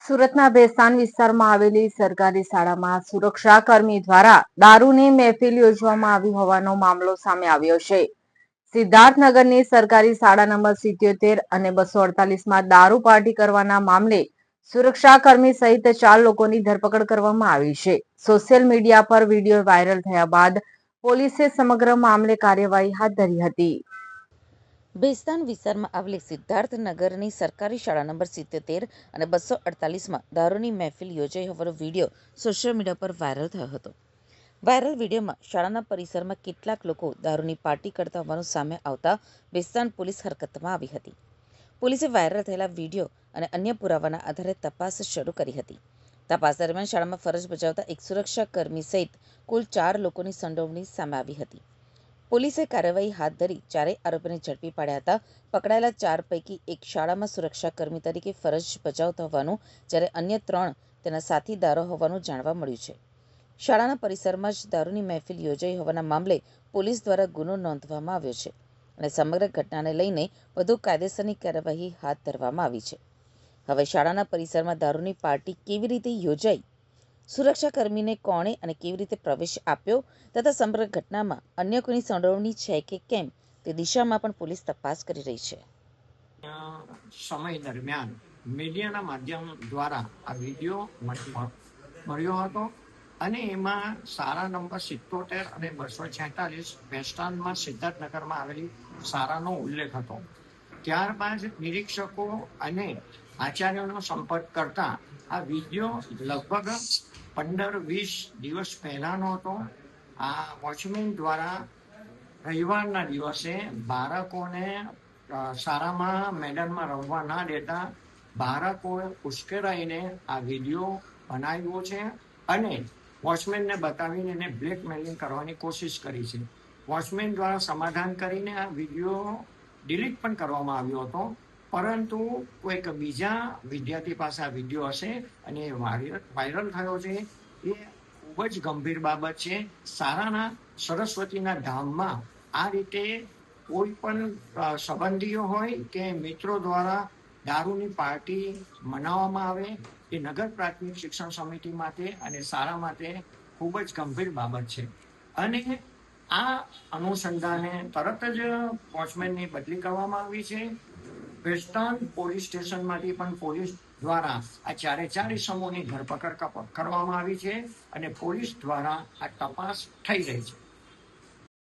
સુરતના ભેસ્તાન વિસ્તારમાં આવેલી સરકારી શાળામાં સુરક્ષાકર્મી દ્વારા દારૂની મહેફિલ યોજવામાં આવી હોવાનો મામલો સામે આવ્યો છે। સિદ્ધાર્થનગરની સરકારી શાળા નંબર 77 અને 248માં દારૂ પાર્ટી કરવાના મામલે સુરક્ષાકર્મી સહિત 4 લોકોની ધરપકડ કરવામાં આવી છે। સોશિયલ મીડિયા પર વિડીયો વાયરલ થયા બાદ પોલીસે સમગ્ર મામલે કાર્યવાહી હાથ ધરી હતી। ભેસ્તાન વિસ્તારમાં આવેલી સિદ્ધાર્થનગરની સરકારી શાળા નંબર 77 અને 248માં દારૂની મહેફિલ યોજાઈ હોવાનો વિડીયો સોશિયલ મીડિયા પર વાયરલ થયો હતો। વાયરલ વિડીયોમાં શાળાના પરિસરમાં કેટલાક લોકો દારૂની પાર્ટી કરતા હોવાનું સામે આવતા ભેસ્તાન પોલીસ હરકતમાં આવી હતી। પોલીસે વાયરલ થયેલા વિડીયો અને અન્ય પુરાવાના આધારે તપાસ શરૂ કરી હતી। તપાસ દરમિયાન શાળામાં ફરજ બજાવતા એક સુરક્ષાકર્મી સહિત કુલ 4 લોકોની સંડોવણી સામે આવી હતી। પોલીસે કાર્યવાહી હાથ ધરી 4 આરોપીને ઝડપી પાડ્યા હતા। પકડાયેલા 4 પૈકી એક શાળામાં સુરક્ષાકર્મી તરીકે ફરજ બજાવતા હોવાનું, જ્યારે અન્ય 3 તેના સાથીદારો હોવાનું જાણવા મળ્યું છે। શાળાના પરિસરમાં જ દારૂની મહેફિલ યોજાઈ હોવાના મામલે પોલીસ દ્વારા ગુનો નોંધવામાં આવ્યો છે અને સમગ્ર ઘટનાને લઈને વધુ કાયદેસરની કાર્યવાહી હાથ ધરવામાં આવી છે। હવે શાળાના પરિસરમાં દારૂની પાર્ટી કેવી રીતે યોજાઈ, સુરક્ષાકર્મીને કોણે અને કેવી રીતે પ્રવેશ આપ્યો તથા સમગ્ર ઘટનામાં અન્ય કોઈની સંડોવણી છે કે કેમ તે દિશામાં પણ પોલીસ તપાસ કરી રહી છે। સમય દરમિયાન મીડિયાના માધ્યમ દ્વારા આ વિડીયો મળ્યો હતો અને એમાં શાળા નંબર 77 અને 246 વેસ્ટર્નમાં સિદ્ધાર્થનગરમાં આવેલી શાળાનો ઉલ્લેખ હતો। ત્યારબાદ નિરીક્ષકો અને આચાર્યોનો સંપર્ક કરતા આ વિડીયો લગભગ 15-20 દિવસ પહેલાનો હતો। આ વોચમેન દ્વારા રવિવારના દિવસે બાળકોને શાળામાં મેદાનમાં રમવા ના દેતા બાળકોએ ઉશ્કેરાઈને આ વિડીયો બનાવ્યો છે અને વોચમેનને બતાવીને એને બ્લેકમેલિંગ કરવાની કોશિશ કરી છે। વોચમેન દ્વારા સમાધાન કરીને આ વિડીયો ડિલીટ પણ કરવામાં આવ્યો હતો, પરંતુ કોઈક બીજા વિદ્યાર્થી પાસે આ વિડીયો હશે અને વાયરલ થયો છે। એ ખૂબ જ ગંભીર બાબત છે। શાળાના સરસ્વતીના ધામમાં આ રીતે કોઈ પણ સંબંધીઓ હોય કે મિત્રો દ્વારા દારૂની પાર્ટી મનાવવામાં આવે એ નગર પ્રાથમિક શિક્ષણ સમિતિ માટે અને શાળા માટે ખૂબ જ ગંભીર બાબત છે અને આ અનુસંધાને તરત જ વોચમેનની બદલી કરવામાં આવી છે। ભેસ્તાન પોલીસ સ્ટેશનમાંથી પણ પોલીસ દ્વારા આ 4 ઇસમોની ધરપકડ કરવામાં આવી છે અને પોલીસ દ્વારા આ તપાસ થઈ રહી છે।